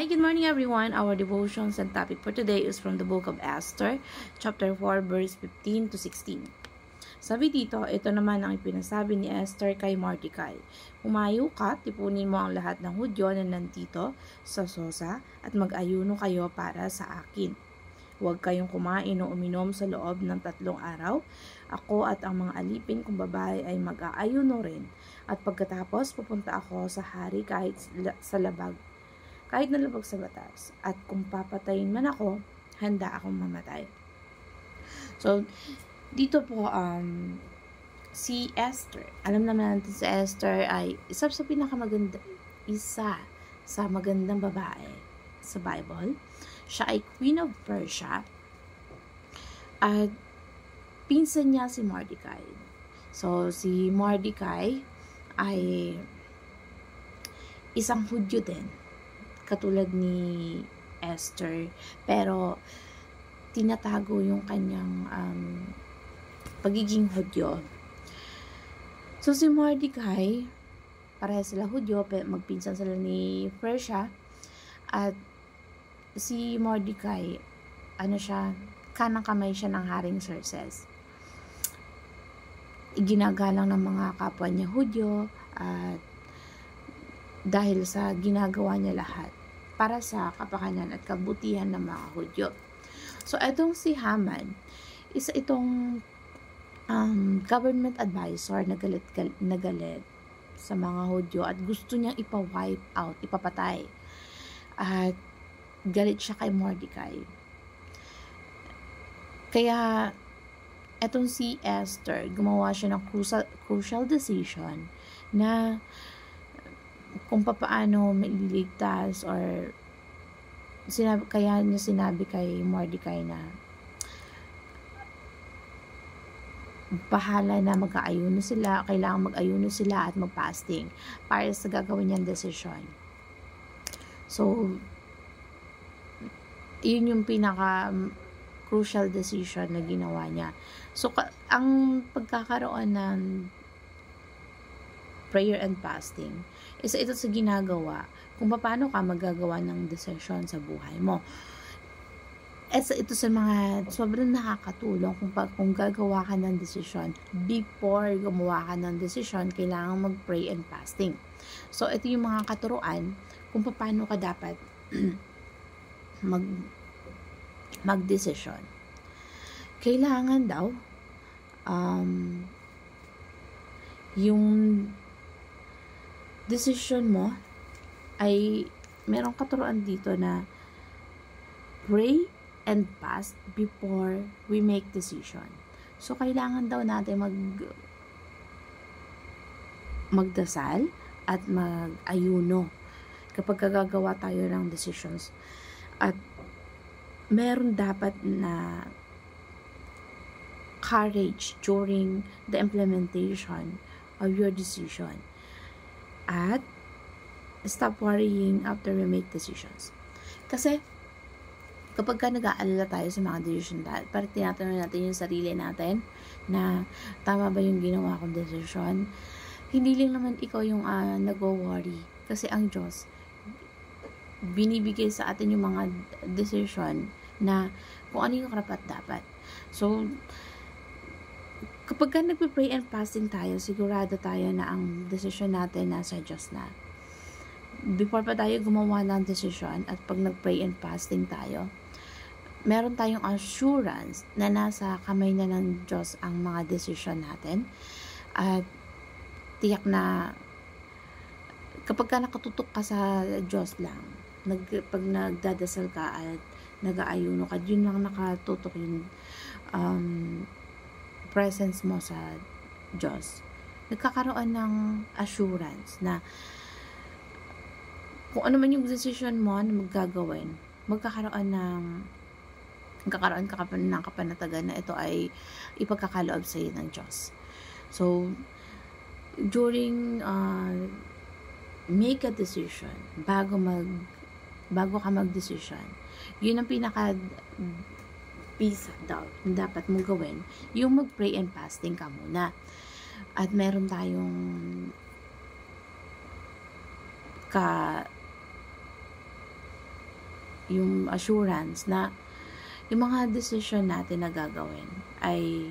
good morning everyone. Our devotions and topic for today is from the book of Esther, chapter 4, verse 15 to 16. Sabi dito, ito naman ang ipinasabi ni Esther kay Mordecai. Umayo ka, tipunin mo ang lahat ng Hudyo na nandito sa Susa at mag-ayuno kayo para sa akin. Huwag kayong kumain o uminom sa loob ng 3 araw. Ako at ang mga alipin kong babae ay mag-aayuno rin. At pagkatapos, pupunta ako sa hari kahit nalabag sa batas. At kung papatayin man ako, handa akong mamatay. So, dito po, si Esther, alam naman natin si Esther ay isa sa magandang babae sa Bible. Siya ay Queen of Persia at pinsan niya si Mordecai. So, si Mordecai ay isang Hudyo din, katulad ni Esther, pero tinatago yung kanyang pagiging Hudyo. So, si Mordecai, parehas sila Hudyo, magpinsan sila ni Persia, at si Mordecai, kanang kamay siya ng Haring Xerxes. Ginagalang ng mga kapwa niya Hudyo, at dahil sa ginagawa niya lahat para sa kapakanan at kabutihan ng mga Hudyo. So, itong si Haman, isa itong government advisor na galit sa mga Hudyo at gusto niyang ipa-wipe out, ipapatay. At galit siya kay Mordecai. Kaya, etong si Esther, gumawa siya ng crucial decision na kung paano mailigtas, or kaya niya sinabi kay Mordecai na bahala na, mag-aayuno sila, kailangan mag-ayuno sila at mag-fasting para sa gagawin niyang desisyon. So, yun yung pinaka crucial decision na ginawa niya. So, ang pagkakaroon ng prayer and fasting, isa ito sa ginagawa kung paano ka magagawa ng decision sa buhay mo. Ito sa mga sobrang nakakatulong kung gagawa ka ng decision. Before gumawa ka ng decision, kailangan mag-pray and fasting. So, ito yung mga katuruan kung paano ka dapat mag-decision. Kailangan daw yung decision mo ay merong katuruan dito na pray and fast before we make decision. So, kailangan daw natin magdasal at mag-ayuno kapag gagawa tayo ng decisions. At meron dapat na courage during the implementation of your decision. At stop worrying after we make decisions. Kasi kapag nag-aalala tayo sa mga decision, parang tinatanong natin yung sarili natin na tama ba yung ginawa kong decision. Hindi lang naman ikaw yung nag-worry. Kasi ang Diyos, binibigay sa atin yung mga decision na kung ano yung karapat dapat. So, kapag nagpe-pray and fasting tayo, sigurado tayo na ang decision natin nasa Diyos na. Before pa tayo gumawa ng decision, at pag nag-pray and fasting tayo, meron tayong assurance na nasa kamay na ng Diyos ang mga decision natin. At tiyak na kapag nakatutok ka sa Diyos lang, pag nagdadasal ka at nag-aayuno ka, yun lang nakatutok yung presence mo sa Diyos. Nagkakaroon ng assurance na kung ano man yung decision mo na magagawin, magkakaroon ka ng kapanatagan na ito ay ipagkakaloob sa iyo ng Diyos. So, during make a decision, bago ka mag-decision, yun ang pinaka piece daw na dapat mong gawin, yung mag-pray and fasting ka muna. At meron tayong yung assurance na yung mga decision natin na gagawin ay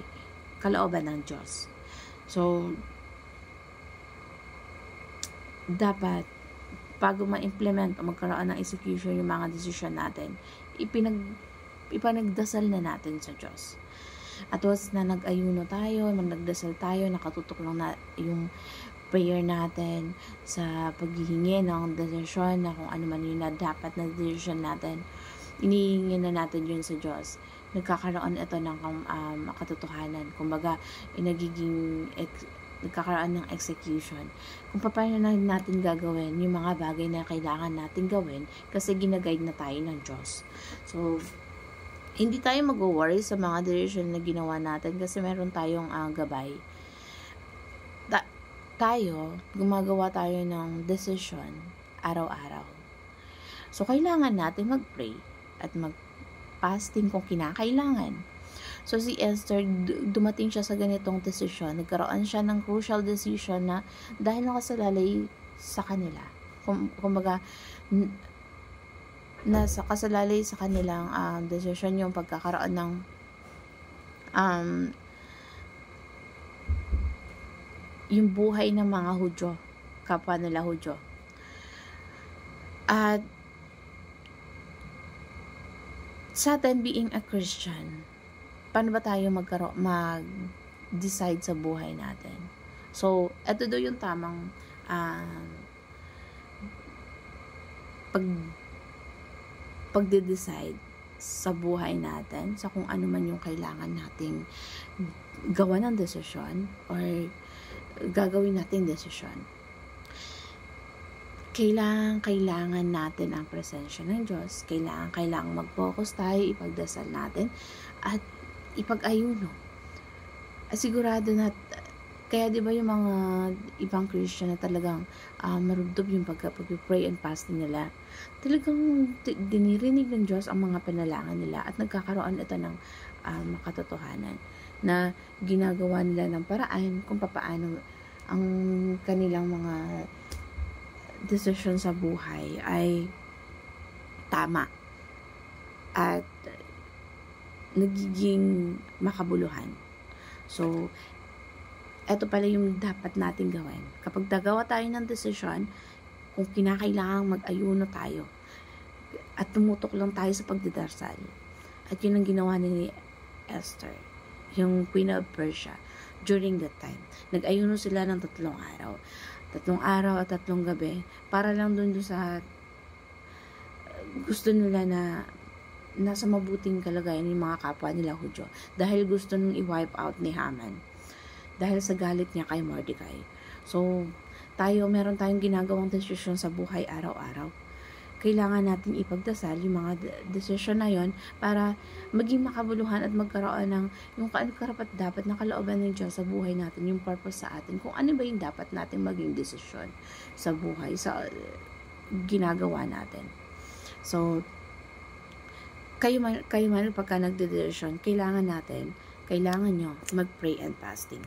kalooban ng Diyos. So, dapat bago ma-implement o magkaroon ng execution yung mga decision natin, ipanagdasal na natin sa Diyos. At once na nag-ayuno tayo, nagdasal tayo, nakatutok lang na yung prayer natin sa paghihingi ng desisyon na kung ano man yun na dapat na decision natin, inihingi na natin yun sa Diyos. Nagkakaroon ito ng katotohanan. Kumbaga, nagkakaroon ng execution. Kung paano natin gagawin yung mga bagay na kailangan natin gawin kasi ginaguide na tayo ng Diyos. So, hindi tayo mag-worry sa mga decision na ginawa natin kasi meron tayong gabay. Gumagawa tayo ng decision araw-araw. So, kailangan natin mag-pray at mag-fasting kung kinakailangan. So, si Esther, dumating siya sa ganitong desisyon. Nagkaroon siya ng crucial decision na dahil nakasalalay sa kanila. Kumbaga, nasa kasalalay sa kanilang desisyon yung pagkakaroon ng yung buhay ng mga Hudyo, kapwa nila Hudyo. At sa atin being a Christian, paano ba tayo mag-decide sa buhay natin? So, ito daw yung tamang pagde-decide sa buhay natin, sa kung ano man yung kailangan nating gawa ng desisyon or gagawin nating desisyon. Kailangan natin ang presensya ng Diyos. Kailangan mag-focus tayo, ipagdasal natin at ipag-ayuno. Sigurado na, kaya di ba yung mga ibang Christian na talagang marugdob yung pag-pray and fasting nila, talagang dinirinig ng Diyos ang mga panalangin nila at nagkakaroon ito ng makatotohanan na ginagawa nila ng paraan kung paano ang kanilang mga decision sa buhay ay tama at nagiging makabuluhan. So, eto pala yung dapat natin gawin. Kapag nagawa tayo ng decision, kung kinakailangan mag-ayuno tayo at tumutok lang tayo sa pagdadasal. At yun ang ginawa ni Esther, yung Queen of Persia, during that time. Nag-ayuno sila ng 3 araw. 3 araw at 3 gabi para lang dun sa gusto nila na nasa mabuting kalagayan yung mga kapwa nila Hudyo. Dahil gusto nung i-wipe out ni Haman. Dahil sa galit niya kay Mordecai. So, meron tayong ginagawang desisyon sa buhay araw-araw. Kailangan natin ipagdasal yung mga desisyon na yon para maging makabuluhan at magkaroon ng yung karapat dapat na kalooban ng Diyos sa buhay natin, yung purpose sa atin, kung ano ba yung dapat natin maging desisyon sa buhay, sa ginagawa natin. So, kayo man pagka nagde-decision, kailangan nyo mag-pray and fasting.